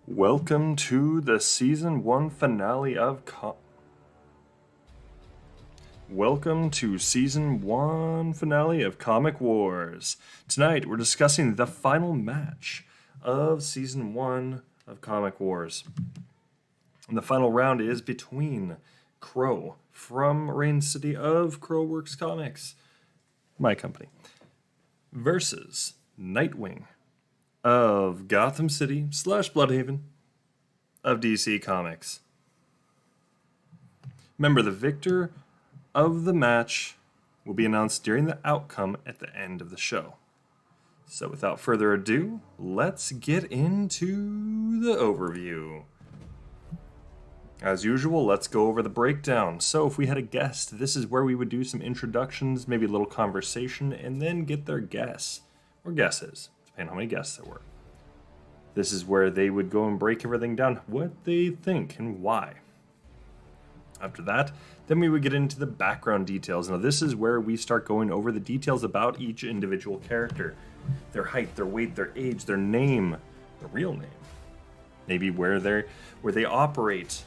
Welcome to the Season 1 finale of Comic Wars. Tonight we're discussing the final match of Season 1 of Comic Wars. And the final round is between Crow from Rain City of Crowworks Comics, my company, versus Nightwing of Gotham City / Bloodhaven of DC Comics. Remember, the victor of the match will be announced during the outcome at the end of the show. So without further ado, let's get into the overview. As usual, let's go over the breakdown. So if we had a guest, this is where we would do some introductions, maybe a little conversation, and then get their guess, or guesses, depending on how many guests there were. This is where they would go and break everything down, what they think and why. After that, then we would get into the background details. Now this is where we start going over the details about each individual character. Their height, their weight, their age, their name, their real name. Maybe where they operate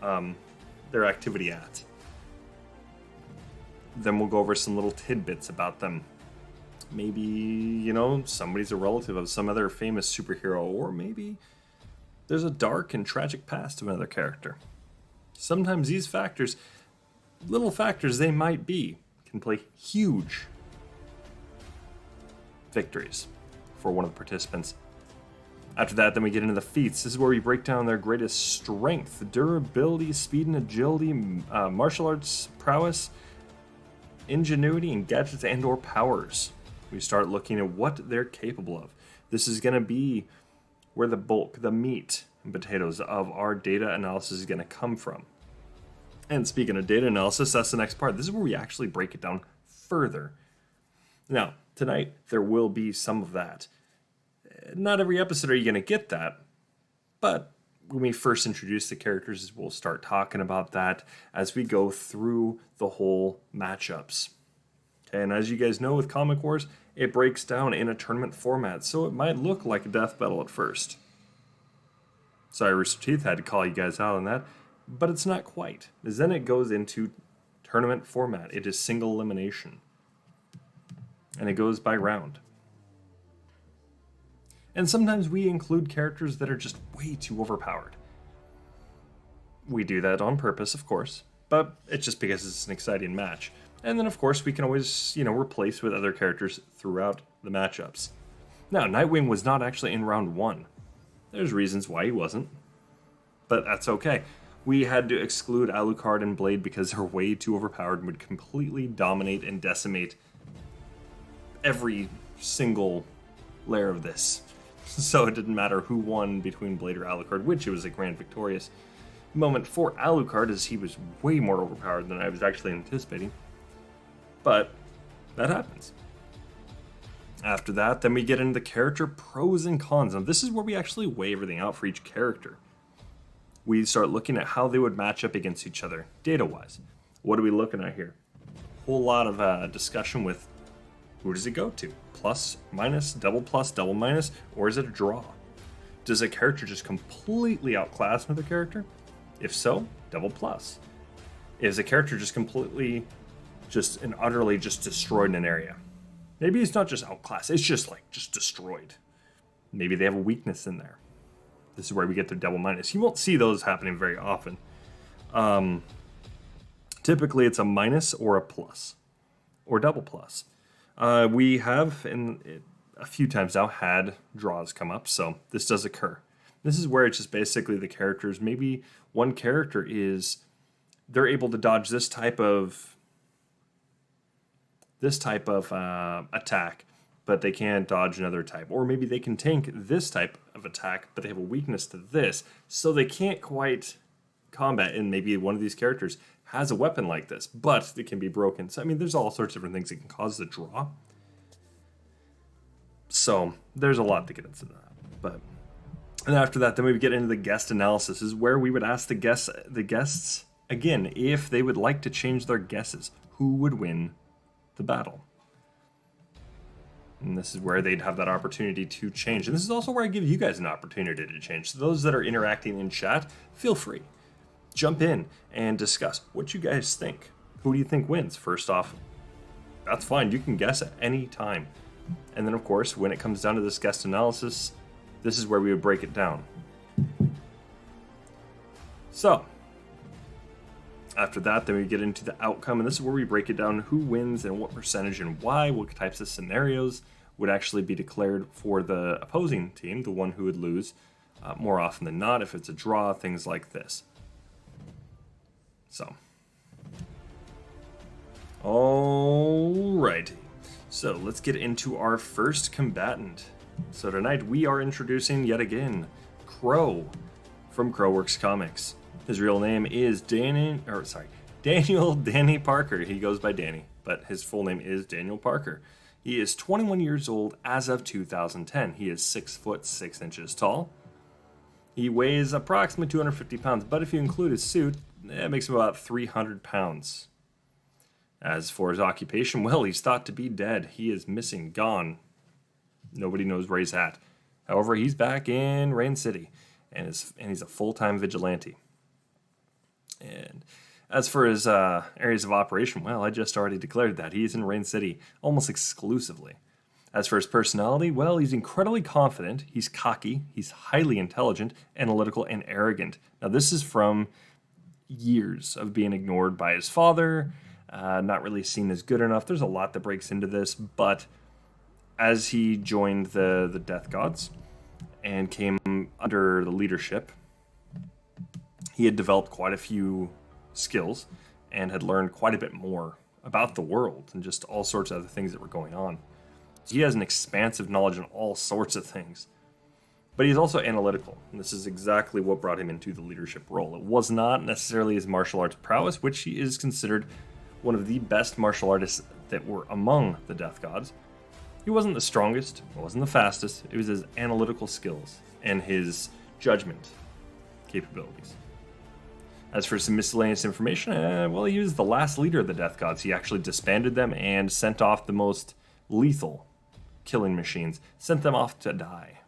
their activity at. Then we'll go over some little tidbits about them. Maybe, somebody's a relative of some other famous superhero, or maybe there's a dark and tragic past of another character. Sometimes these factors, little factors they might be, can play huge victories for one of the participants. After that, then we get into the feats. This is where we break down their greatest strength, durability, speed and agility, martial arts prowess, ingenuity, and gadgets and or powers. We start looking at what they're capable of. This is going to be where the bulk, the meat and potatoes of our data analysis is going to come from. And speaking of data analysis, that's the next part. This is where we actually break it down further. Now, tonight, there will be some of that. Not every episode are you going to get that, but when we first introduce the characters, we'll start talking about that as we go through the whole matchups. Okay, and as you guys know with Comic Wars, it breaks down in a tournament format, so it might look like a death battle at first. Sorry, Rooster Teeth, had to call you guys out on that, but it's not quite. Because then it goes into tournament format. It is single elimination. And it goes by round. And sometimes we include characters that are just way too overpowered. We do that on purpose, of course, but it's just because it's an exciting match. And then, of course, we can always, replace with other characters throughout the matchups. Now, Nightwing was not actually in round 1. There's reasons why he wasn't, but that's okay. We had to exclude Alucard and Blade because they're way too overpowered and would completely dominate and decimate every single layer of this. So it didn't matter who won between Blade or Alucard, which it was a grand victorious moment for Alucard, as he was way more overpowered than I was actually anticipating. But that happens. After that, then we get into the character pros and cons. Now this is where we actually weigh everything out for each character. We start looking at how they would match up against each other, data-wise. What are we looking at here? A whole lot of discussion with who does it go to? Plus, minus, double plus, double minus, or is it a draw? Does a character just completely outclass another character? If so, double plus. Is a character just completely and utterly destroyed in an area? Maybe it's not just outclassed, it's just destroyed. Maybe they have a weakness in there. This is where we get the double minus. You won't see those happening very often. Typically it's a minus or a plus, or double plus. We have, a few times now, had draws come up, so this does occur. This is where it's just basically the characters, maybe one character they're able to dodge this type of attack, but they can't dodge another type. Or maybe they can tank this type of attack, but they have a weakness to this, so they can't quite combat. And maybe one of these characters has a weapon like this, but it can be broken. So, there's all sorts of different things that can cause the draw. So, there's a lot to get into that. And after that, then we would get into the guest analysis, is where we would ask the guests, again, if they would like to change their guesses. Who would win the battle? And this is where they'd have that opportunity to change. And this is also where I give you guys an opportunity to change. So those that are interacting in chat, feel free. Jump in and discuss what you guys think. Who do you think wins? First off, that's fine. You can guess at any time. And then, of course, when it comes down to this guest analysis, this is where we would break it down. So, after that, then we get into the outcome, and this is where we break it down who wins and what percentage and why, what types of scenarios would actually be declared for the opposing team, the one who would lose, more often than not, if it's a draw, things like this. So, alrighty. So let's get into our first combatant. So tonight we are introducing yet again Crow from Crowworks Comics. His real name is Daniel Danny Parker. He goes by Danny, but his full name is Daniel Parker. He is 21 years old as of 2010. He is 6 foot 6 inches tall. He weighs approximately 250 pounds, but if you include his suit, it makes him about 300 pounds. As for his occupation, well, he's thought to be dead. He is missing, gone. Nobody knows where he's at. However, he's back in Rain City, and he's a full-time vigilante. And as for his areas of operation, well, I just already declared that. He is in Rain City almost exclusively. As for his personality, well, he's incredibly confident, he's cocky, he's highly intelligent, analytical, and arrogant. Now, this is from years of being ignored by his father, not really seen as good enough. There's a lot that breaks into this, but as he joined the Death Gods and came under the leadership, he had developed quite a few skills and had learned quite a bit more about the world and just all sorts of other things that were going on. So he has an expansive knowledge on all sorts of things. But he's also analytical, and this is exactly what brought him into the leadership role. It was not necessarily his martial arts prowess, which he is considered one of the best martial artists that were among the Death Gods. He wasn't the strongest, he wasn't the fastest, it was his analytical skills and his judgment capabilities. As for some miscellaneous information, well, he was the last leader of the Death Gods. He actually disbanded them and sent off the most lethal killing machines, sent them off to die.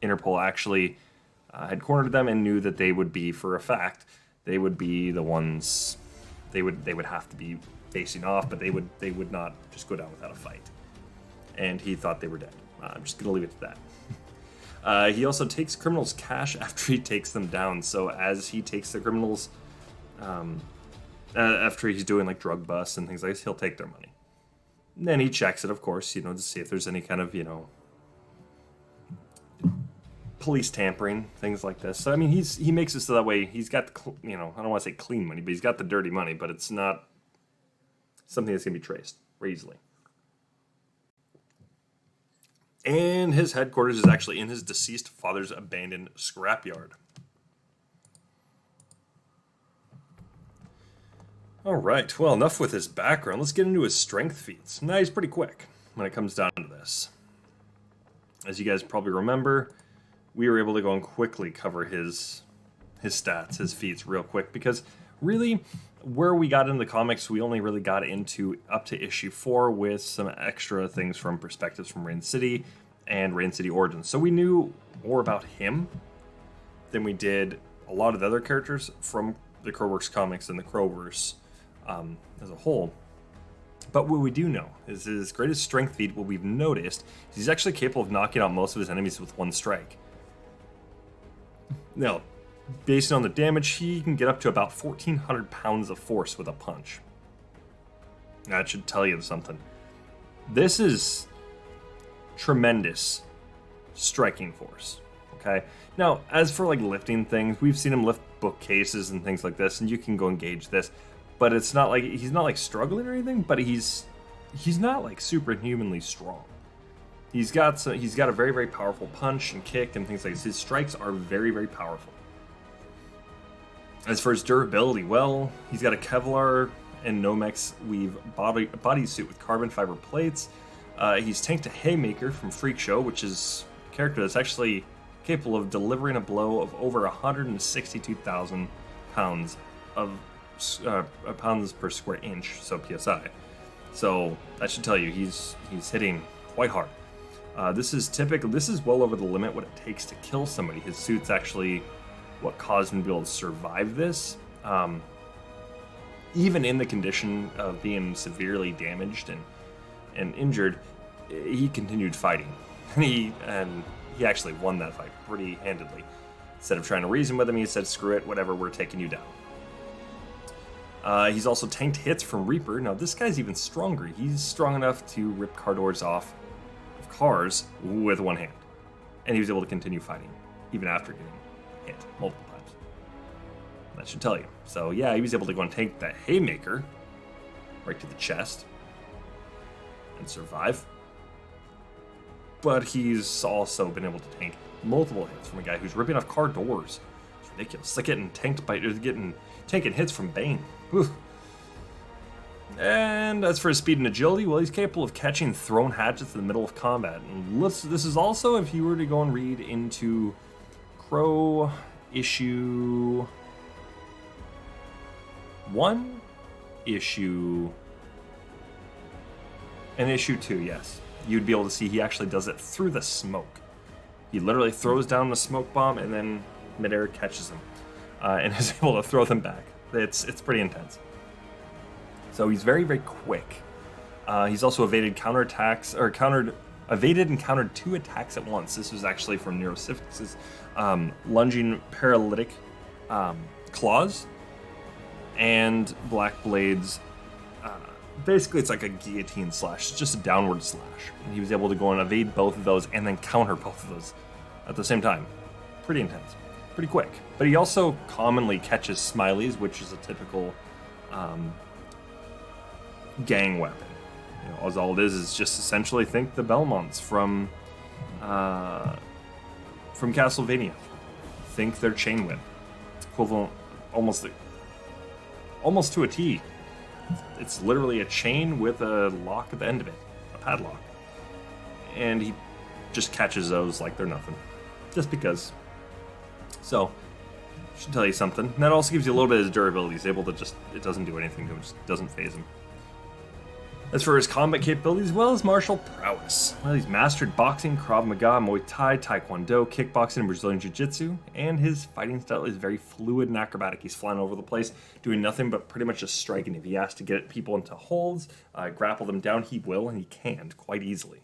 Interpol actually had cornered them and knew that they would be, for a fact, they would be the ones they would have to be facing off, but they would not just go down without a fight. And he thought they were dead. I'm just going to leave it to that. He also takes criminals' cash after he takes them down. So as he takes the criminals, after he's doing like drug busts and things like this, he'll take their money. And then he checks it, of course, to see if there's any kind of, police tampering, things like this. So, I mean, he makes it so that way he's got, I don't want to say clean money, but he's got the dirty money, but it's not something that's going to be traced very easily. And his headquarters is actually in his deceased father's abandoned scrapyard. Alright, well, enough with his background. Let's get into his strength feats. Now, he's pretty quick when it comes down to this. As you guys probably remember, we were able to go and quickly cover his stats, his feats real quick, because really, where we got into the comics, we only really got into up to issue 4 with some extra things from perspectives from Rain City and Rain City Origins. So we knew more about him than we did a lot of the other characters from the Crowworks comics and the Crowverse as a whole. But what we do know is his greatest strength feat, what we've noticed, is he's actually capable of knocking out most of his enemies with one strike. Now, based on the damage, he can get up to about 1,400 pounds of force with a punch. That should tell you something. This is tremendous striking force, okay? Now, as for like lifting things, we've seen him lift bookcases and things like this, and you can go and gauge this, but it's not like, he's not like struggling or anything, but he's not like superhumanly strong. He's got a very, very powerful punch and kick and things like this. His strikes are very, very powerful. As for his durability, well, he's got a Kevlar and Nomex weave bodysuit with carbon fiber plates. He's tanked a Haymaker from Freak Show, which is a character that's actually capable of delivering a blow of over 162,000 pounds of pounds per square inch, so PSI. So that should tell you he's hitting quite hard. This is well over the limit what it takes to kill somebody. His suit's actually what caused him to be able to survive this. Even in the condition of being severely damaged and injured, he continued fighting. And he actually won that fight pretty handedly. Instead of trying to reason with him, he said, screw it, whatever, we're taking you down. He's also tanked hits from Reaper. Now, this guy's even stronger. He's strong enough to rip car doors off of cars with one hand. And he was able to continue fighting, even after getting hit multiple times. That should tell you. So, yeah, he was able to go and take that haymaker right to the chest and survive. But he's also been able to tank multiple hits from a guy who's ripping off car doors. It's ridiculous. It's like tanking hits from Bane. Whew. And as for his speed and agility, well, he's capable of catching thrown hatchets in the middle of combat. And this is also, if you were to go and read into Crow issue 1, issue 2, yes. You'd be able to see he actually does it through the smoke. He literally throws down the smoke bomb and then midair catches them and is able to throw them back. It's pretty intense. So he's very, very quick. He's also evaded and countered 2 attacks at once. This was actually from Neurosifix's lunging paralytic claws and Black Blade's. Basically, it's like a guillotine slash, just a downward slash. And he was able to go and evade both of those and then counter both of those at the same time. Pretty intense, pretty quick. But he also commonly catches smileys, which is a typical gang weapon. You know, all it is just essentially think the Belmonts from Castlevania. Think their chain whip. It's equivalent almost to a T. It's literally a chain with a lock at the end of it, a padlock. And he just catches those like they're nothing. Just because. So, should tell you something. And that also gives you a little bit of durability. He's able to it doesn't do anything to him, just doesn't phase him. As for his combat capabilities, well, his martial prowess. Well, he's mastered boxing, Krav Maga, Muay Thai, Taekwondo, kickboxing, and Brazilian Jiu-Jitsu, and his fighting style is very fluid and acrobatic. He's flying over the place, doing nothing but pretty much just striking. If he has to get people into holds, grapple them down, he will, and he can quite easily.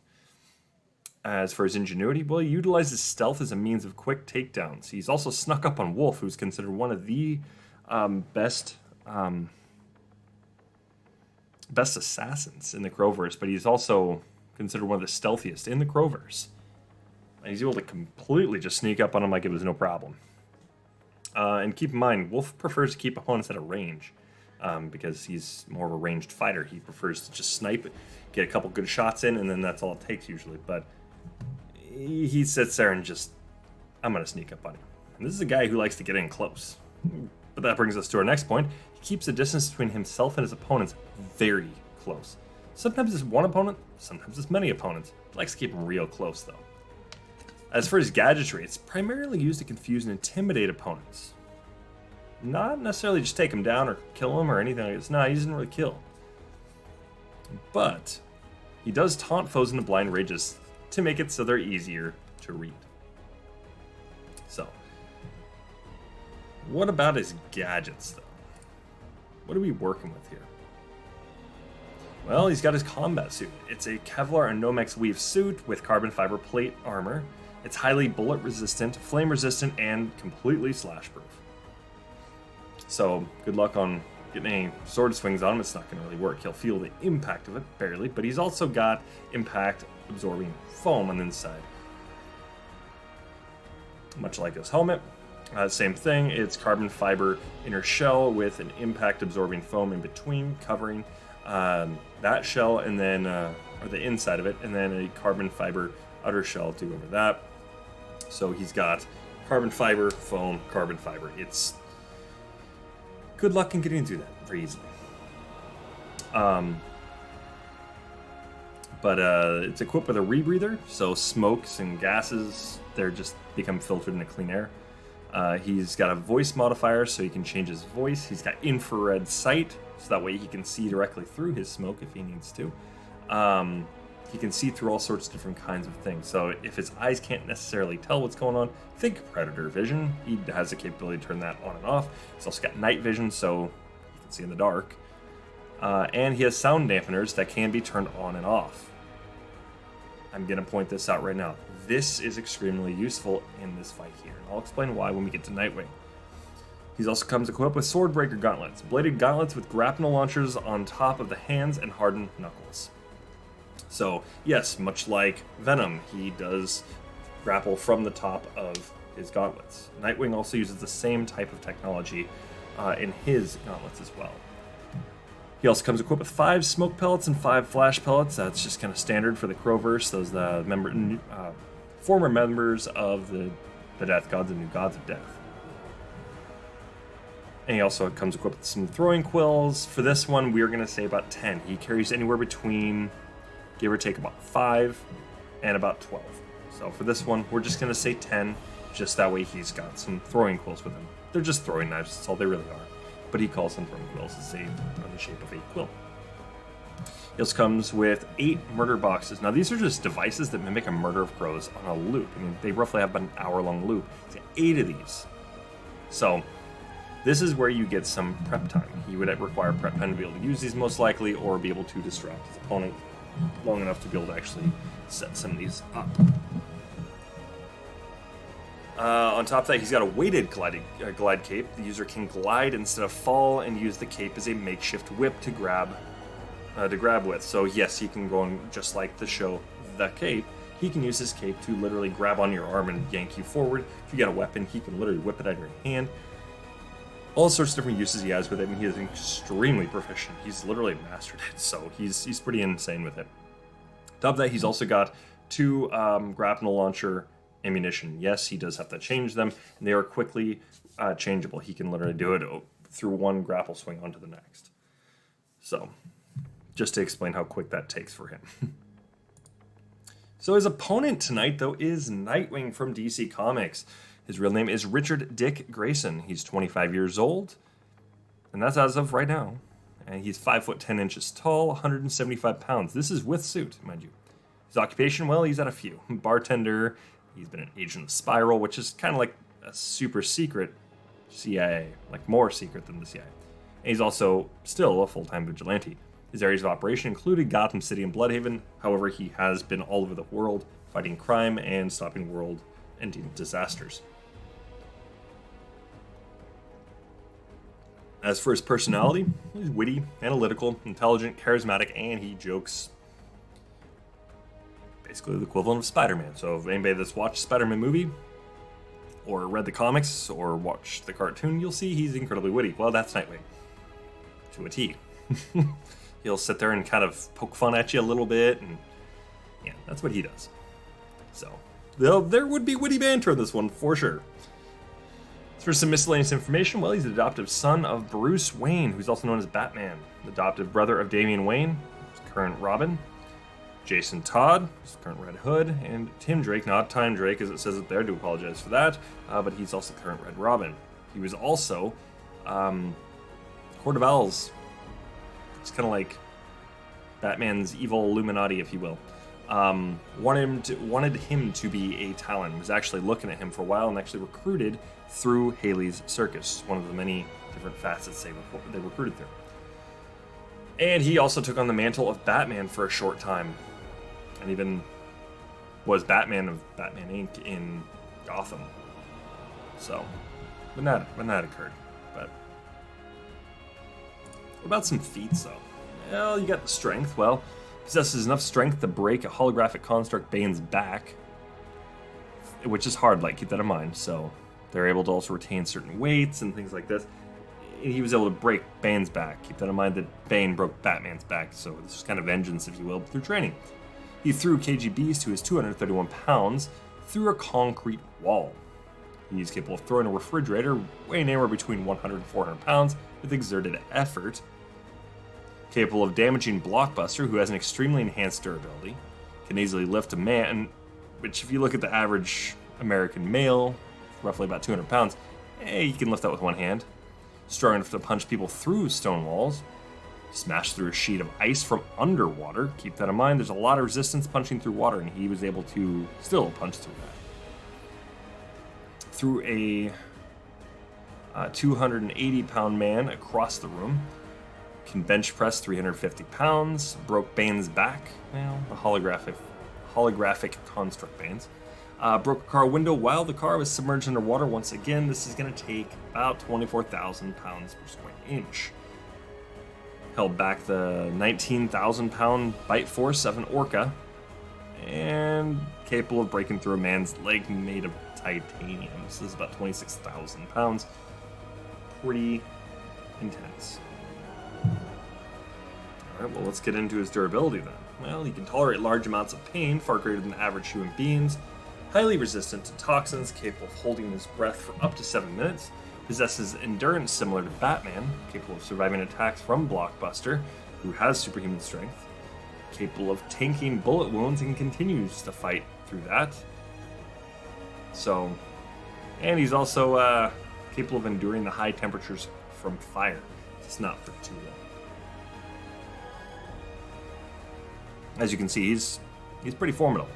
As for his ingenuity, well, he utilizes stealth as a means of quick takedowns. He's also snuck up on Wolf, who's considered one of the best assassins in the Crowverse, but he's also considered one of the stealthiest in the Crowverse. And he's able to completely just sneak up on him like it was no problem. And keep in mind, Wolf prefers to keep opponents at a range because he's more of a ranged fighter. He prefers to just snipe, get a couple good shots in, and then that's all it takes usually. But he sits there and just, I'm going to sneak up on him. And this is a guy who likes to get in close. But that brings us to our next point. He keeps the distance between himself and his opponents very close. Sometimes it's one opponent, sometimes it's many opponents. He likes to keep them real close, though. As for his gadgetry, it's primarily used to confuse and intimidate opponents. Not necessarily just take them down or kill them or anything like this. No, he doesn't really kill. But he does taunt foes into blind rages to make it so they're easier to read. So, what about his gadgets, though? What are we working with here? Well, he's got his combat suit. It's a Kevlar and Nomex weave suit with carbon fiber plate armor. It's highly bullet resistant, flame resistant, and completely slash proof. So, good luck on getting any sword swings on him. It's not going to really work. He'll feel the impact of it, barely, but he's also got impact absorbing foam on the inside. Much like his helmet. Same thing, it's carbon fiber inner shell with an impact absorbing foam in between, covering that shell and then, or the inside of it, and then a carbon fiber outer shell to go over that. So he's got carbon fiber, foam, carbon fiber. It's good luck in getting through that very easily. But it's equipped with a rebreather, so smokes and gases, they're just become filtered into clean air. He's got a voice modifier, so he can change his voice. He's got infrared sight, so that way he can see directly through his smoke if he needs to. He can see through all sorts of different kinds of things. So if his eyes can't necessarily tell what's going on, think predator vision. He has the capability to turn that on and off. He's also got night vision, so he can see in the dark. And he has sound dampeners that can be turned on and off. I'm going to point this out right now. This is extremely useful in this fight here. And I'll explain why when we get to Nightwing. He also comes equipped with Swordbreaker gauntlets, bladed gauntlets with grapnel launchers on top of the hands and hardened knuckles. So, yes, much like Venom, he does grapple from the top of his gauntlets. Nightwing also uses the same type of technology in his gauntlets as well. He also comes equipped with 5 smoke pellets and 5 flash pellets. That's just kind of standard for the Crowverse. Those former members of the Death Gods and New Gods of Death. And he also comes equipped with some throwing quills. For this one, we are going to say about 10. He carries anywhere between, give or take, about 5 and about 12. So for this one, we're just going to say 10, just that way he's got some throwing quills with him. They're just throwing knives, that's all they really are. But he calls them throwing quills as they are in the shape of a quill. He also comes with 8 murder boxes. Now these are just devices that mimic a murder of crows on a loop. I mean, they roughly have about an hour-long loop. He's got 8 of these. So this is where you get some prep time. He would require prep time to be able to use these most likely, or be able to distract his opponent long enough to be able to actually set some of these up. On top of that, he's got a weighted glide cape. The user can glide instead of fall and use the cape as a makeshift whip to grab with. So yes, he can go on, just like the show The Cape, he can use his cape to literally grab on your arm and yank you forward. If you got a weapon, he can literally whip it out of your hand. All sorts of different uses he has with it, and he is extremely proficient. He's literally mastered it, so he's pretty insane with it. On top of that, he's also got 2 grapnel launcher ammunition. Yes, he does have to change them, and they are quickly changeable. He can literally do it through one grapple swing onto the next. So, just to explain how quick that takes for him. So his opponent tonight, though, is Nightwing from DC Comics. His real name is Richard Dick Grayson. He's 25 years old, and that's as of right now. And he's 5 foot 10 inches tall, 175 pounds. This is with suit, mind you. His occupation, well, he's at a few. Bartender. He's been an agent of Spiral, which is kind of like a super secret CIA, like more secret than the CIA. And he's also still a full-time vigilante. His areas of operation included Gotham City and Bloodhaven. However, he has been all over the world fighting crime and stopping world-ending disasters. As for his personality, he's witty, analytical, intelligent, charismatic, and he jokes. Basically the equivalent of Spider-Man. So if anybody that's watched Spider-Man movie, or read the comics, or watched the cartoon, you'll see he's incredibly witty. Well, that's Nightwing. To a T. He'll sit there and kind of poke fun at you a little bit, and yeah, that's what he does. So, there would be witty banter in this one, for sure. As for some miscellaneous information, well, he's the adoptive son of Bruce Wayne, who's also known as Batman, the adoptive brother of Damian Wayne, who's current Robin, Jason Todd, who's current Red Hood, and Tim Drake, not Time Drake as it says up there, I do apologize for that, but he's also current Red Robin. He was also Court of Owls. It's kind of like Batman's evil Illuminati, if you will. Wanted him to be a Talon, was actually looking at him for a while, and actually recruited through Haley's Circus, one of the many different facets they recruited through. And he also took on the mantle of Batman for a short time, and even was Batman of Batman Inc. in Gotham. So, when that occurred. But what about some feats, though? Well, you got the strength. Well, possesses enough strength to break a holographic construct Bane's back, which is hard, keep that in mind. So they're able to also retain certain weights and things like this. He was able to break Bane's back. Keep that in mind that Bane broke Batman's back, so this is kind of vengeance, if you will, through training. He threw KGBs, who is 231 pounds, through a concrete wall. He's capable of throwing a refrigerator weighing anywhere between 100 and 400 pounds with exerted effort. Capable of damaging Blockbuster, who has an extremely enhanced durability. Can easily lift a man, which if you look at the average American male, roughly about 200 pounds, he can lift that with one hand. Strong enough to punch people through stone walls. Smashed through a sheet of ice from underwater. Keep that in mind. There's a lot of resistance punching through water, and he was able to still punch through that. Threw a 280-pound man across the room. Can bench press 350 pounds. Broke Bane's back. Well, the holographic construct Bane's. Broke a car window while the car was submerged underwater. Once again, this is going to take about 24,000 pounds per square inch. Held back the 19,000-pound bite force of an orca, and capable of breaking through a man's leg made of titanium. So this is about 26,000 pounds. Pretty intense. Alright, well, let's get into his durability then. Well, he can tolerate large amounts of pain, far greater than average human beings. Highly resistant to toxins, capable of holding his breath for up to 7 minutes. Possesses endurance similar to Batman, capable of surviving attacks from Blockbuster, who has superhuman strength. Capable of tanking bullet wounds and continues to fight through that. So, and he's also capable of enduring the high temperatures from fire. It's not for too long. As you can see, he's pretty formidable.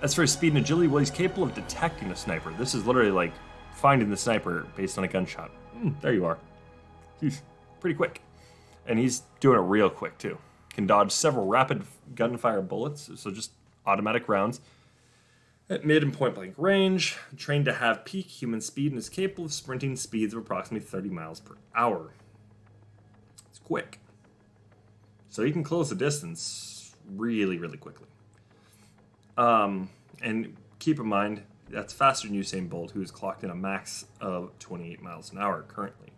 As for his speed and agility, well, he's capable of detecting a sniper. This is literally like finding the sniper based on a gunshot. There you are. He's pretty quick. And he's doing it real quick, too. Can dodge several rapid gunfire bullets, so just automatic rounds. At mid and point blank range, trained to have peak human speed and is capable of sprinting speeds of approximately 30 miles per hour. It's quick. So he can close the distance really, really quickly. And keep in mind, that's faster than Usain Bolt, who is clocked in a max of 28 miles an hour currently.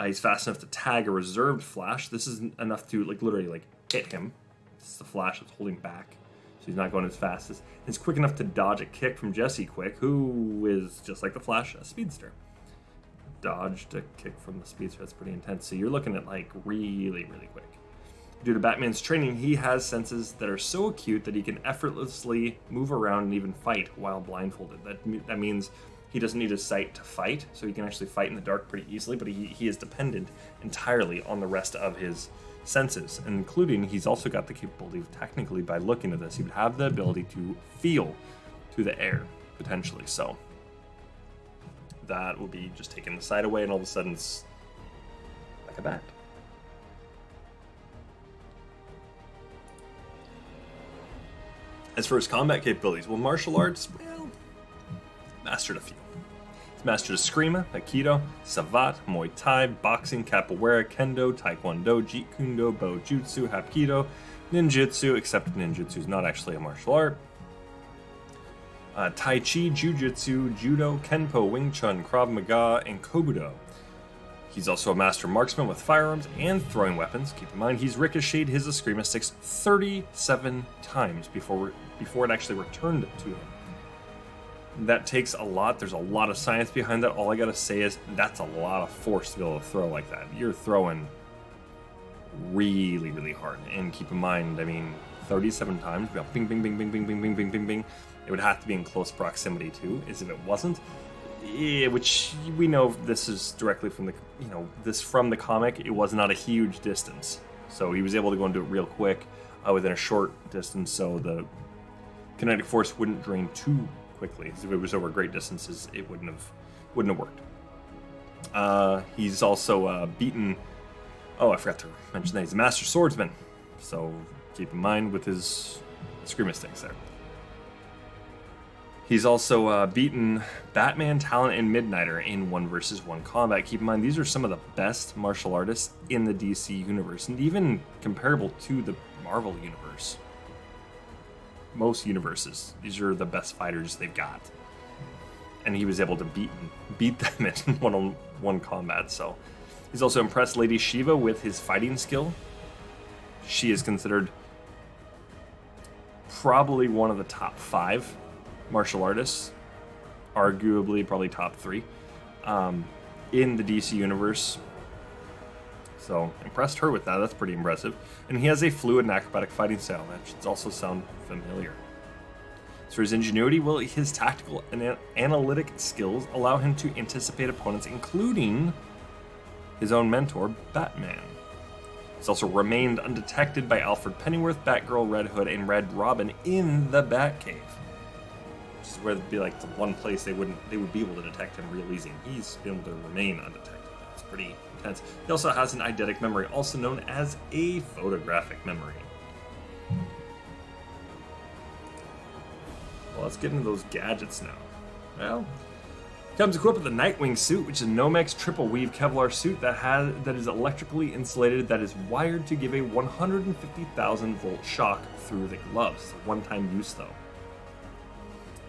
He's fast enough to tag a reserved flash. This is enough to literally hit him. This is the flash that's holding back, so he's not going as fast. He's quick enough to dodge a kick from Jesse Quick, who is just like the Flash, a speedster. Dodged a kick from the speedster. That's pretty intense. So you're looking at really, really quick. Due to Batman's training, he has senses that are so acute that he can effortlessly move around and even fight while blindfolded. That means he doesn't need his sight to fight, so he can actually fight in the dark pretty easily, but he is dependent entirely on the rest of his senses, including he's also got the capability of, technically, by looking at this, he would have the ability to feel through the air, potentially. So that will be just taking the sight away, and all of a sudden it's like a bat. As for his combat capabilities, well, martial arts, mastered a few. He's mastered Eskrima, Aikido, Savate, Muay Thai, Boxing, Capoeira, Kendo, Taekwondo, Jeet Kune Do, Bojutsu, Hapkido, Ninjutsu, except Ninjutsu is not actually a martial art. Tai Chi, Jiu-Jitsu, Judo, Kenpo, Wing Chun, Krav Maga, and Kobudo. He's also a master marksman with firearms and throwing weapons. Keep in mind, he's ricocheted his Eskrima sticks 37 times before it actually returned to him. That takes a lot. There's a lot of science behind that. All I gotta say is that's a lot of force to be able to throw like that. You're throwing really, really hard. And keep in mind, 37 times, bing, bing, bing, bing, bing, bing, bing, bing, bing, bing. It would have to be in close proximity too, as if it wasn't. Yeah, which we know this is directly from the comic. It was not a huge distance, so he was able to go and do it real quick within a short distance, so the kinetic force wouldn't drain too quickly. If it was over great distances, it wouldn't have worked. He's also beaten. Oh, I forgot to mention that he's a master swordsman, so keep in mind with his Eskrima sticks there. He's also beaten Batman, Talon, and Midnighter in 1v1 combat. Keep in mind, these are some of the best martial artists in the DC universe, and even comparable to the Marvel universe. Most universes, these are the best fighters they've got. And he was able to beat them in one-on-one combat, so. He's also impressed Lady Shiva with his fighting skill. She is considered probably one of the top 5 martial artists, arguably probably top 3 in the DC universe. So impressed her with that. That's pretty impressive. And he has a fluid and acrobatic fighting style. That should also sound familiar. As for his ingenuity, well, his tactical and analytic skills allow him to anticipate opponents, including his own mentor, Batman. It's also remained undetected by Alfred Pennyworth, Batgirl, Red Hood, and Red Robin in the Batcave. Which is where it'd be like the one place they would be able to detect him real easy. And he's been able to remain undetected. It's pretty intense. He also has an eidetic memory, also known as a photographic memory. Well, let's get into those gadgets now. Well, comes equipped with a Nightwing Suit, which is a Nomex triple weave Kevlar suit that is electrically insulated, that is wired to give a 150,000 volt shock through the gloves. It's a one-time use though.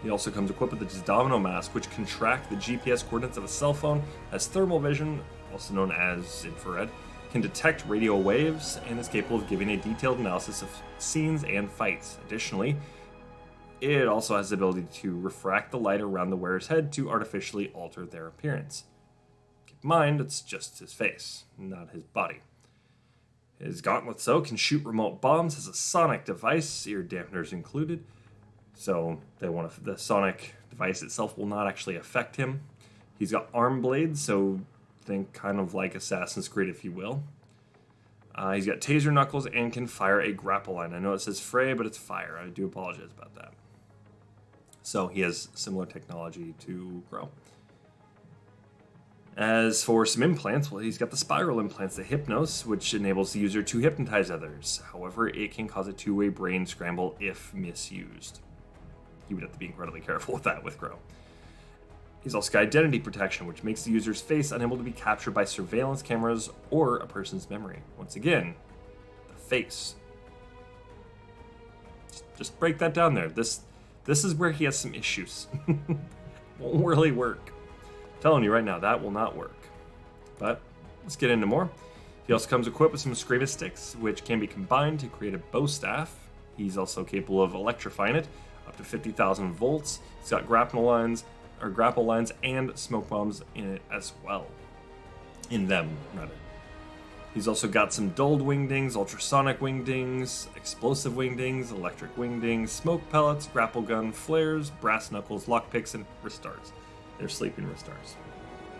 He also comes equipped with the Domino Mask, which can track the GPS coordinates of a cell phone, has thermal vision, also known as infrared, can detect radio waves, and is capable of giving a detailed analysis of scenes and fights. Additionally, it also has the ability to refract the light around the wearer's head to artificially alter their appearance. Keep in mind, it's just his face, not his body. His gauntlets, though, can shoot remote bombs, has a sonic device, ear dampeners included, so the sonic device itself will not actually affect him. He's got arm blades, so think kind of like Assassin's Creed, if you will. He's got taser knuckles and can fire a grapple line. I know it says fray, but it's fire. I do apologize about that. So he has similar technology to Crow. As for some implants, well, he's got the spiral implants, the Hypnos, which enables the user to hypnotize others. However, it can cause a two-way brain scramble if misused. You would have to be incredibly careful with that with Crow. He's also got identity protection, which makes the user's face unable to be captured by surveillance cameras or a person's memory. Once again, the face. Just break that down there. This is where he has some issues. Won't really work. I'm telling you right now, that will not work. But let's get into more. He also comes equipped with some Screamus sticks, which can be combined to create a bow staff. He's also capable of electrifying it up to 50,000 volts. He's got grapple lines and smoke bombs in it as well. In them, rather. He's also got some dulled wingdings, ultrasonic wingdings, explosive wingdings, electric wingdings, smoke pellets, grapple gun, flares, brass knuckles, lockpicks, and wrist darts. They're sleeping wrist darts.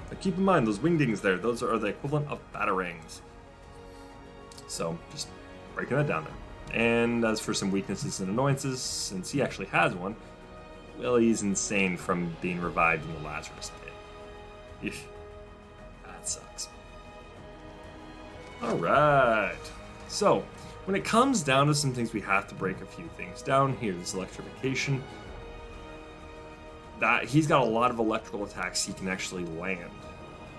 But keep in mind, those wingdings there, those are the equivalent of batarangs. So, just breaking that down there. And as for some weaknesses and annoyances, since he actually has one, well, he's insane from being revived in the Lazarus pit. Eesh. That sucks. Alright. So, when it comes down to some things, we have to break a few things down here. This electrification. He's got a lot of electrical attacks he can actually land.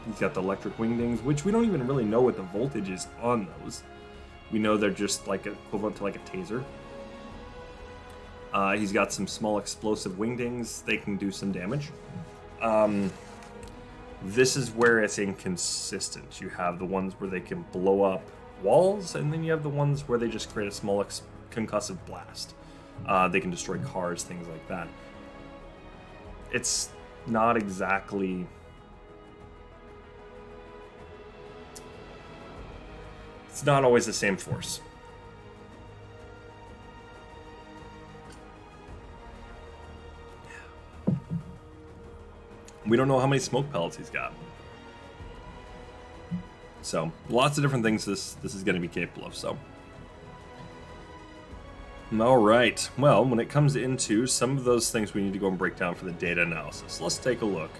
He's got the electric wingdings, which we don't even really know what the voltage is on those. We know they're just like equivalent to like a taser. He's got some small explosive wingdings. They can do some damage. This is where it's inconsistent. You have the ones where they can blow up walls, and then you have the ones where they just create a small concussive blast. They can destroy cars, things like that. It's not exactly... It's not always the same force. We don't know how many smoke pellets he's got. So, lots of different things this is going to be capable of, so. Alright, well, when it comes into some of those things we need to go and break down for the data analysis, let's take a look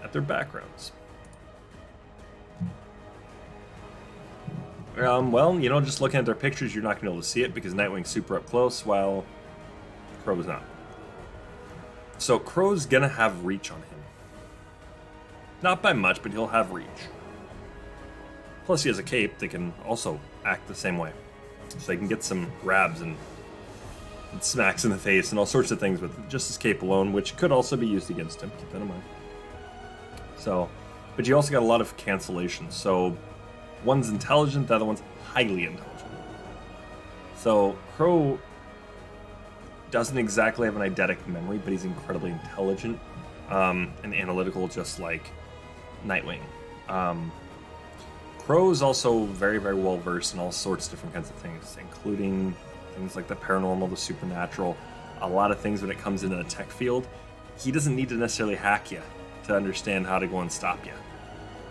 at their backgrounds. Well, just looking at their pictures, you're not going to be able to see it because Nightwing's super up close, while Crow's not. So Crow's going to have reach on him. Not by much, but he'll have reach. Plus he has a cape that can also act the same way. So he can get some grabs and smacks in the face and all sorts of things with just his cape alone, which could also be used against him. Keep that in mind. So, but you also got a lot of cancellations. So one's intelligent, the other one's highly intelligent. So Crow doesn't exactly have an eidetic memory, but he's incredibly intelligent and analytical, just like Nightwing. Crow is also very, very well versed in all sorts of different kinds of things, including things like the paranormal, the supernatural, a lot of things when it comes into the tech field. He doesn't need to necessarily hack you to understand how to go and stop you.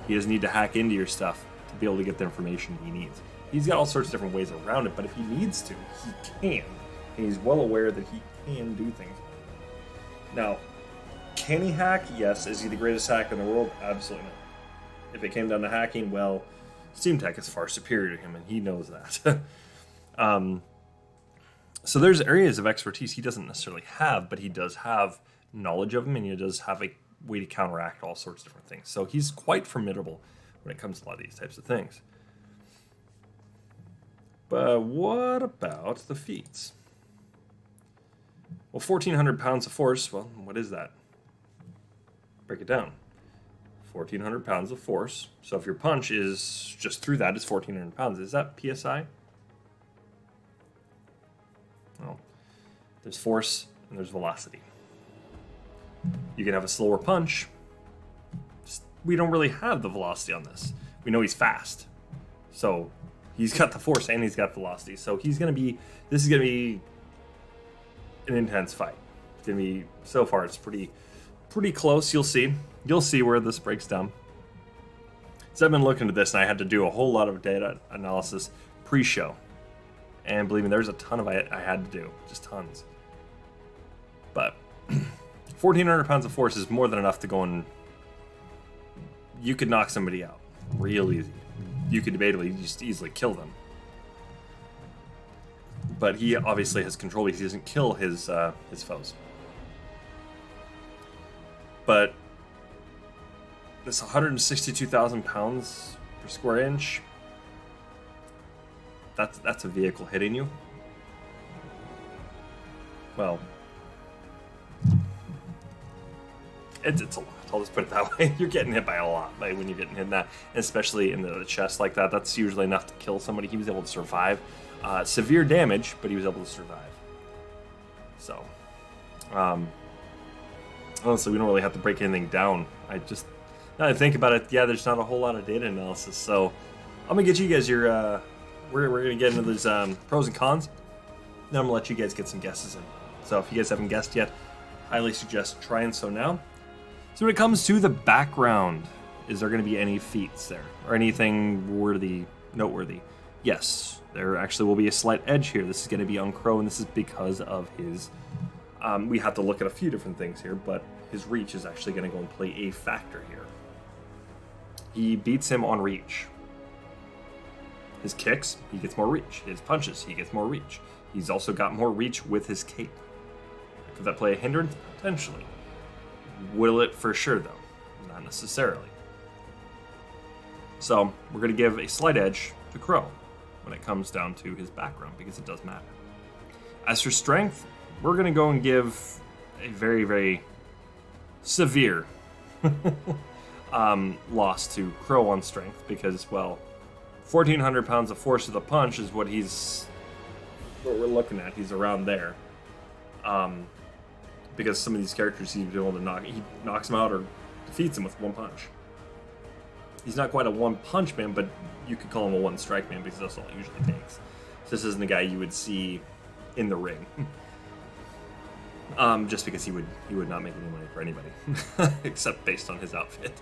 He doesn't need to hack into your stuff to be able to get the information he needs. He's got all sorts of different ways around it, but if he needs to, he can. And he's well aware that he can do things. Now, can he hack? Yes. Is he the greatest hacker in the world? Absolutely not. If it came down to hacking, well, Steam Tech is far superior to him, and he knows that. So there's areas of expertise he doesn't necessarily have, but he does have knowledge of them, and he does have a way to counteract all sorts of different things. So he's quite formidable when it comes to a lot of these types of things. But what about the feats? Well, 1,400 pounds of force, well, what is that? Break it down. 1,400 pounds of force. So if your punch is just through that, it's 1,400 pounds. Is that PSI? Well, there's force and there's velocity. You can have a slower punch. We don't really have the velocity on this. We know he's fast. So he's got the force and he's got velocity. So this is going to be an intense fight. It's going to be, so far it's pretty close. You'll see where this breaks down. So I've been looking at this and I had to do a whole lot of data analysis pre-show. And believe me, there's a ton of it I had to do. Just tons. But 1,400 pounds of force is more than enough to go and... You could knock somebody out real easy. You could debatably just easily kill them. But he obviously has control because he doesn't kill his foes. But this 162,000 pounds per square inch... That's a vehicle hitting you. Well, it's a lot. I'll just put it that way. You're getting hit by a lot when you're getting hit in that, and especially in the chest like that. That's usually enough to kill somebody. He was able to survive. Severe damage, but he was able to survive. So, honestly, we don't really have to break anything down. Now that I think about it, yeah, there's not a whole lot of data analysis. So, I'm gonna get you guys your. We're going to get into these pros and cons. Then I'm going to let you guys get some guesses in. So if you guys haven't guessed yet, highly suggest trying so now. So when it comes to the background, is there going to be any feats there? Or anything noteworthy? Yes, there actually will be a slight edge here. This is going to be on Crow, and this is because of his... we have to look at a few different things here, but his reach is actually going to go and play a factor here. He beats him on reach. His kicks, he gets more reach. His punches, he gets more reach. He's also got more reach with his cape. Could that play a hindrance? Potentially. Will it for sure, though? Not necessarily. So, we're going to give a slight edge to Crow when it comes down to his background, because it does matter. As for strength, we're going to go and give a very, very severe loss to Crow on strength, because, well, 1,400 pounds of force of the punch is what we're looking at. He's around there. Because some of these characters he knocks them out or defeats them with one punch. He's not quite a one-punch man, but you could call him a one-strike man because that's all he usually takes. So this isn't a guy you would see in the ring. Just because he would not make any money for anybody. Except based on his outfit.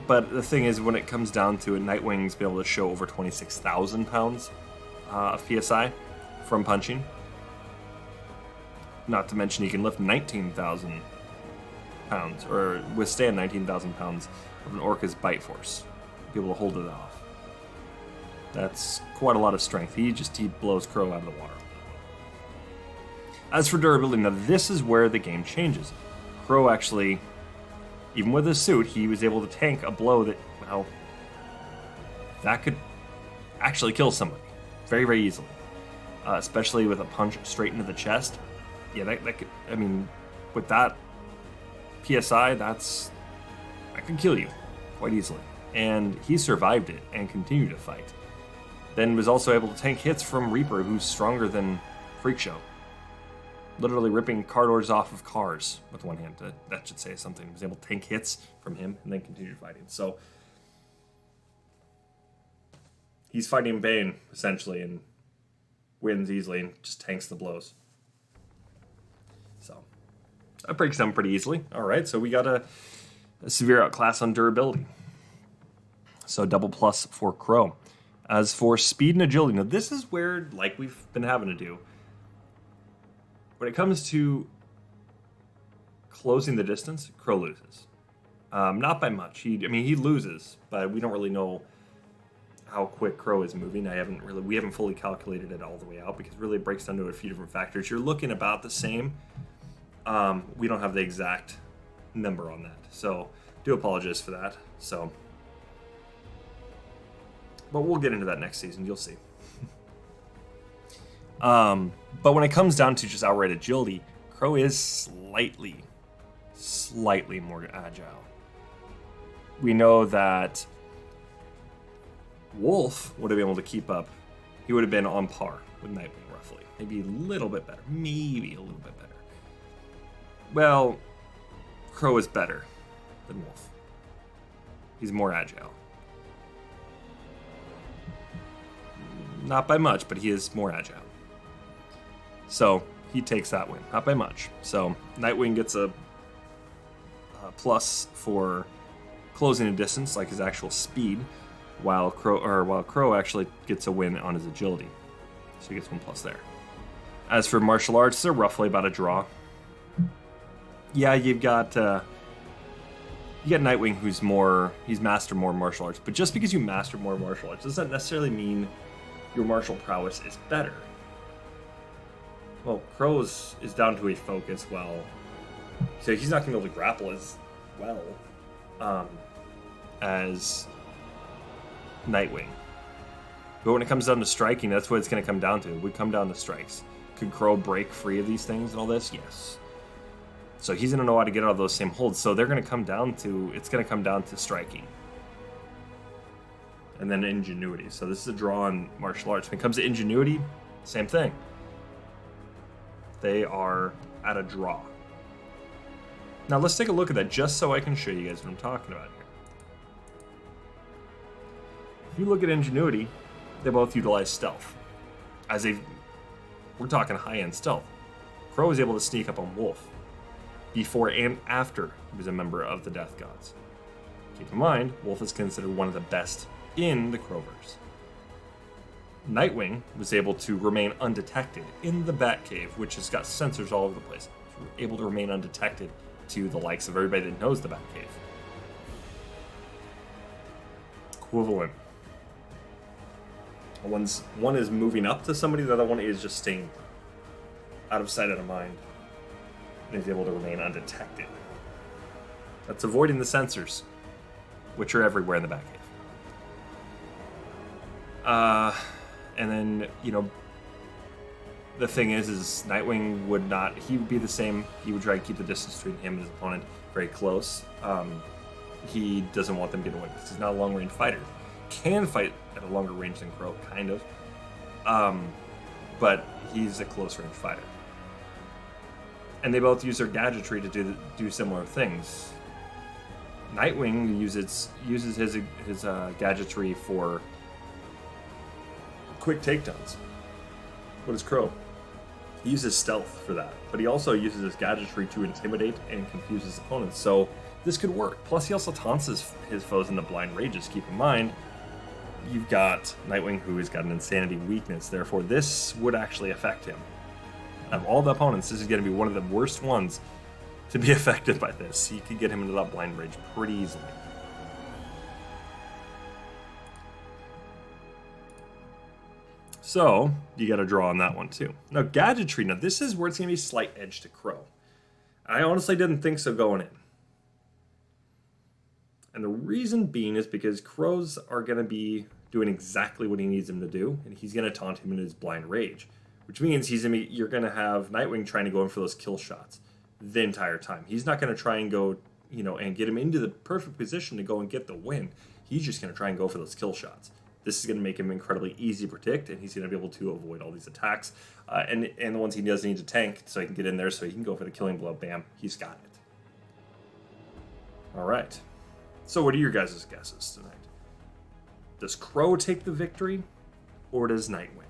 But the thing is, when it comes down to it, Nightwing's been able to show over 26,000 pounds of PSI from punching. Not to mention he can lift 19,000 pounds, or withstand 19,000 pounds of an orca's bite force. Be able to hold it off. That's quite a lot of strength. He blows Crow out of the water. As for durability, now this is where the game changes. Crow actually... Even with his suit, he was able to tank a blow that could actually kill somebody very, very easily. Especially with a punch straight into the chest. Yeah, that could, with that PSI, that could kill you quite easily. And he survived it and continued to fight. Then was also able to tank hits from Reaper, who's stronger than Freakshow. Literally ripping car doors off of cars with one hand. That should say something. He was able to tank hits from him and then continued fighting. So he's fighting Bane, essentially, and wins easily and just tanks the blows. So that breaks down pretty easily. All right, so we got a severe outclass on durability. So double plus for Crow. As for speed and agility, now this is where, like we've been having to do, when it comes to closing the distance, Crow loses. Not by much. He loses, but we don't really know how quick Crow is moving. We haven't fully calculated it all the way out because really it breaks down to a few different factors. You're looking about the same. We don't have the exact number on that, so do apologize for that. So, but we'll get into that next season. You'll see. But when it comes down to just outright agility, Crow is slightly more agile. We know that Wolf would have been able to keep up. He would have been on par with Nightwing, roughly. Maybe a little bit better. Well, Crow is better than Wolf. He's more agile. Not by much, but he is more agile. So he takes that win. Not by much. So Nightwing gets a plus for closing a distance, like his actual speed, while Crow actually gets a win on his agility. So he gets 1+ there. As for martial arts, they're roughly about a draw. Yeah, you got Nightwing, he's mastered more martial arts, but just because you master more martial arts doesn't necessarily mean your martial prowess is better. Well, Crow is down to a focus, so he's not going to be able to grapple as well as Nightwing. But when it comes down to striking, that's what it's going to come down to. It would come down to strikes. Could Crow break free of these things and all this? Yes. So he's going to know how to get out of those same holds. So it's going to come down to striking. And then ingenuity. So this is a draw on martial arts. When it comes to ingenuity, same thing. They are at a draw. Now let's take a look at that just so I can show you guys what I'm talking about here. If you look at ingenuity, they both utilize stealth. We're talking high-end stealth. Crow was able to sneak up on Wolf before and after he was a member of the Death Gods. Keep in mind, Wolf is considered one of the best in the Crowverse. Nightwing was able to remain undetected in the Batcave, which has got sensors all over the place. Able to remain undetected to the likes of everybody that knows the Batcave. Equivalent. One is moving up to somebody, the other one is just staying out of sight, out of mind. And is able to remain undetected. That's avoiding the sensors, which are everywhere in the Batcave. And then, the thing is Nightwing would not, he would be the same, he would try to keep the distance between him and his opponent very close. He doesn't want them to get away because he's not a long-range fighter. Can fight at a longer range than Crow, kind of. But he's a close-range fighter. And they both use their gadgetry to do similar things. Nightwing uses his gadgetry for quick takedowns. What is Crow? He uses stealth for that, but he also uses his gadgetry to intimidate and confuse his opponents, so this could work. Plus, he also taunts his foes into blind rages. Keep in mind, you've got Nightwing, who has got an insanity weakness, therefore this would actually affect him. Of all the opponents, this is going to be one of the worst ones to be affected by this. He could get him into that blind rage pretty easily. So, you got to draw on that one too. Now, Gadgetry, this is where it's going to be a slight edge to Crow. I honestly didn't think so going in. And the reason being is because Crows are going to be doing exactly what he needs them to do, and he's going to taunt him in his blind rage, which means you're going to have Nightwing trying to go in for those kill shots the entire time. He's not going to try and go, and get him into the perfect position to go and get the win. He's just going to try and go for those kill shots. This is going to make him incredibly easy to predict, and he's going to be able to avoid all these attacks. And the ones he does need to tank, so he can get in there, so he can go for the killing blow. Bam, he's got it. All right. So what are your guys' guesses tonight? Does Crow take the victory, or does Nightwing?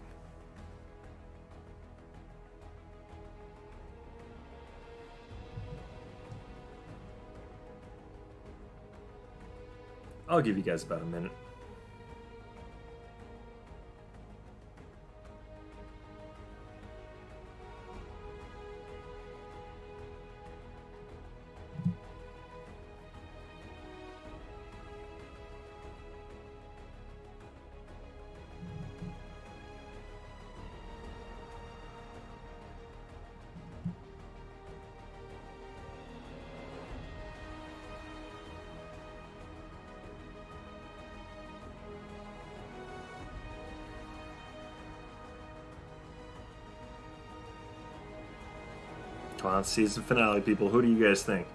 I'll give you guys about a minute. Come on, season finale, people. Who do you guys think?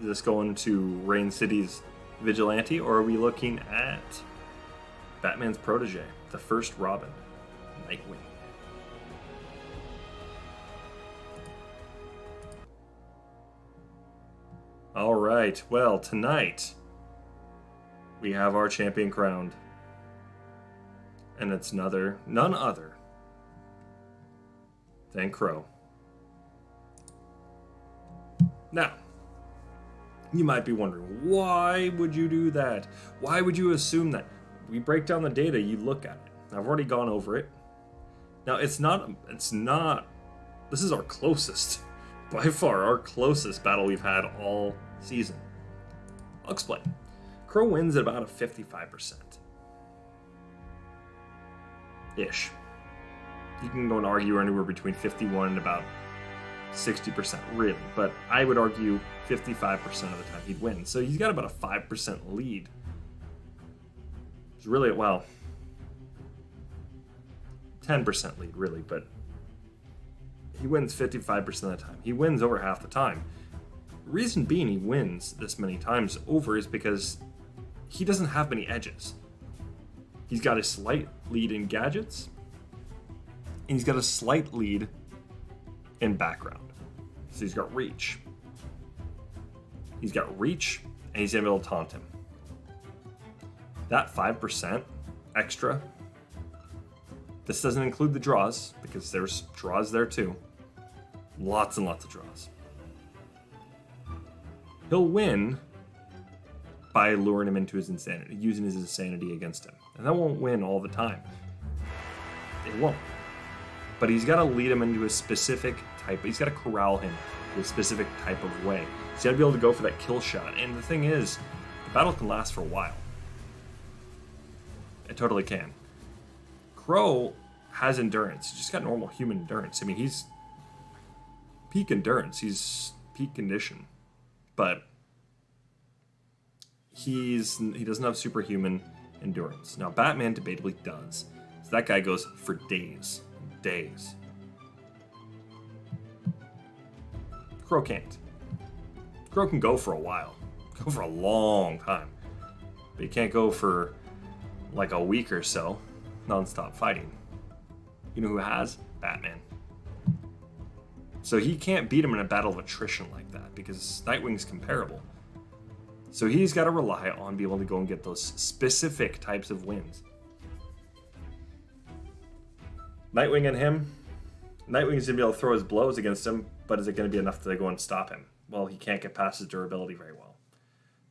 Is this going to Rain City's Vigilante, or are we looking at Batman's protege, the first Robin, Nightwing? All right, well, tonight we have our champion crowned, and it's none other than Crow. Now, you might be wondering, why would you do that? Why would you assume that? We break down the data, you look at it. I've already gone over it. Now, it's not, this is our closest, by far, our closest battle we've had all season. I'll explain. Crow wins at about a 55%. Ish. You can go and argue anywhere between 51 and about 60%, really, but I would argue 55% of the time he'd win. So he's got about a 5% lead. It's really, well, 10% lead, really, but he wins 55% of the time. He wins over half the time. The reason being he wins this many times over is because he doesn't have many edges. He's got a slight lead in gadgets, and he's got a slight lead in background. So he's got reach. He's got reach, and he's gonna be able to taunt him. That 5% extra, this doesn't include the draws, because there's draws there too. Lots and lots of draws. He'll win by luring him into his insanity, using his insanity against him. And that won't win all the time. It won't. But he's got to lead him into a specific type. He's got to corral him in a specific type of way. He's got to be able to go for that kill shot. And the thing is, the battle can last for a while. It totally can. Crow has endurance. He's just got normal human endurance. I mean, he's peak endurance. He's peak condition. But he doesn't have superhuman endurance. Now, Batman debatably does. So that guy goes for days. Days. Crow can't. Crow can go for a while. Go for a long time. But he can't go for like a week or so non-stop fighting. You know who has? Batman. So he can't beat him in a battle of attrition like that because Nightwing's comparable. So he's got to rely on being able to go and get those specific types of wins. Nightwing and him, Nightwing's going to be able to throw his blows against him, but is it going to be enough to go and stop him? Well, he can't get past his durability very well.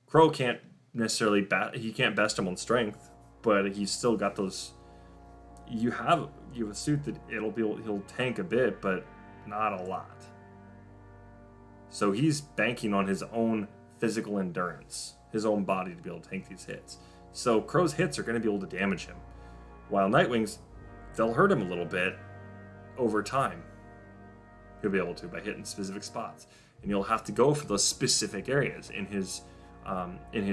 Crow can't necessarily he can't best him on strength, but he's still got those. You have a suit that he'll tank a bit, but not a lot. So he's banking on his own physical endurance, his own body to be able to tank these hits. So Crow's hits are going to be able to damage him, while Nightwing's, they'll hurt him a little bit over time. He'll be able to by hitting specific spots, and you'll have to go for those specific areas in his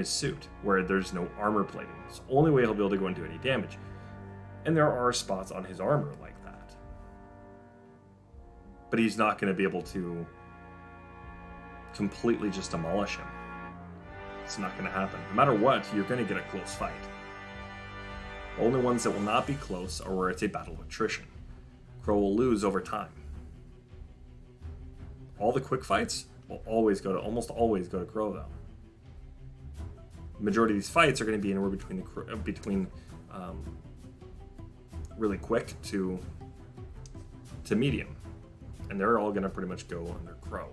suit where there's no armor plating. It's the only way he'll be able to go and do any damage. And there are spots on his armor like that, but he's not going to be able to completely just demolish him. It's not going to happen. No matter what, you're going to get a close fight. The only ones that will not be close are where it's a battle of attrition. Crow will lose over time. All the quick fights will almost always go to Crow, though. The majority of these fights are going to be anywhere between really quick to medium, and they're all going to pretty much go under Crow.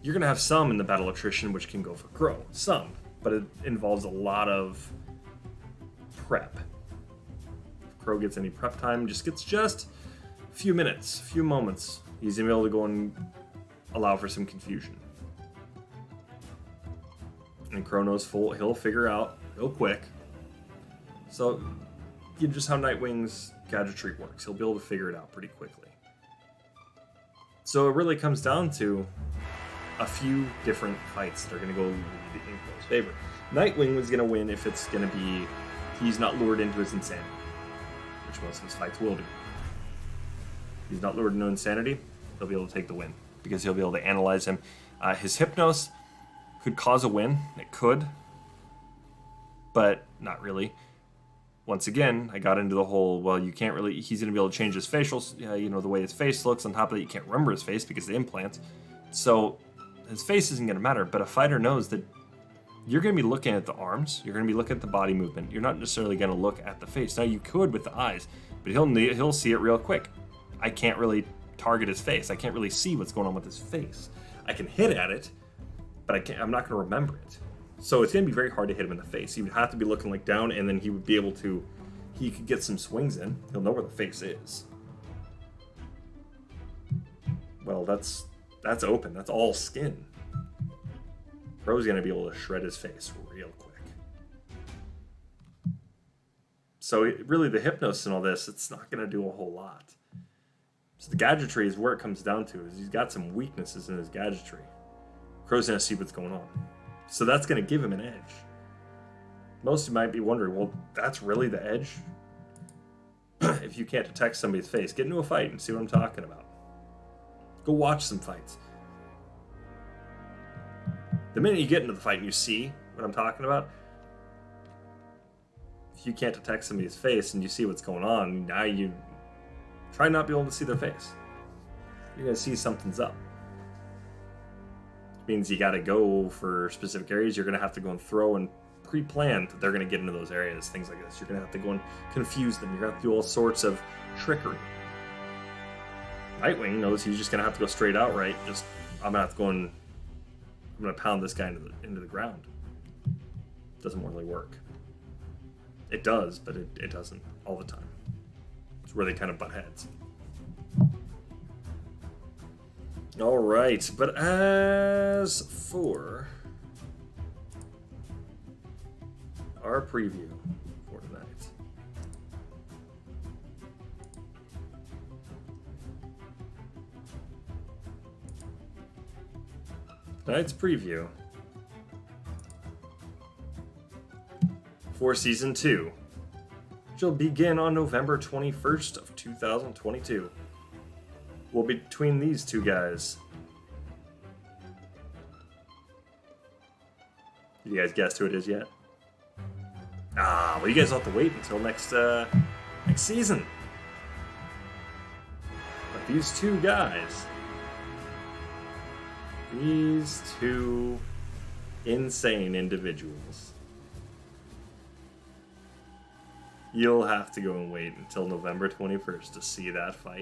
You're going to have some in the battle attrition which can go for Crow, some, but it involves a lot of prep. If Crow gets any prep time, just a few minutes, a few moments, he's going to be able to go and allow for some confusion. And Crow knows he'll figure out real quick. So, just how Nightwing's gadgetry works. He'll be able to figure it out pretty quickly. So it really comes down to a few different fights that are going to go in Crow's favor. Nightwing was going to win if it's going to be he's not lured into his insanity, which most of his fights will be. If he's not lured into insanity, he'll be able to take the win. because he'll be able to analyze him. His Hypnos could cause a win. It could, but not really. Once again, I got into the whole, well, you can't really, he's going to be able to change his facials, the way his face looks. On top of that, you can't remember his face because of the implants. So his face isn't going to matter, but a fighter knows that you're going to be looking at the arms, you're going to be looking at the body movement. You're not necessarily going to look at the face. Now, you could with the eyes, but he'll see it real quick. I can't really target his face. I can't really see what's going on with his face. I can hit at it, but I'm not going to remember it. So it's going to be very hard to hit him in the face. He would have to be looking like down, and then he would be able to, he could get some swings in. He'll know where the face is. Well, that's open. That's all skin. Crow's going to be able to shred his face real quick. So really the Hypnos and all this, it's not going to do a whole lot. So the Gadgetry is where it comes down to. Is he's got some weaknesses in his Gadgetry. Crow's going to see what's going on. So that's going to give him an edge. Most of you might be wondering, well, that's really the edge? If you can't detect somebody's face, get into a fight and see what I'm talking about. Go watch some fights. The minute you get into the fight and you see what I'm talking about, if you can't detect somebody's face and you see what's going on, now you try not to be able to see their face. You're going to see something's up. It means you got to go for specific areas. You're going to have to go and throw and pre-plan that they're going to get into those areas, things like this. You're going to have to go and confuse them. You're going to have to do all sorts of trickery. Nightwing knows he's just going to have to go straight out, right? Just, I'm going to have to go and I'm going to pound this guy into the ground. It doesn't really work. It does, but it doesn't all the time. It's where they kind of butt heads. All right, but as for our preview for tonight. Tonight's preview for Season 2, which will begin on November 21st of 2022. Will be between these two guys. Did you guys guess who it is yet? Well, you guys have to wait until next season. But these two guys, these two insane individuals, you'll have to go and wait until November 21st to see that fight.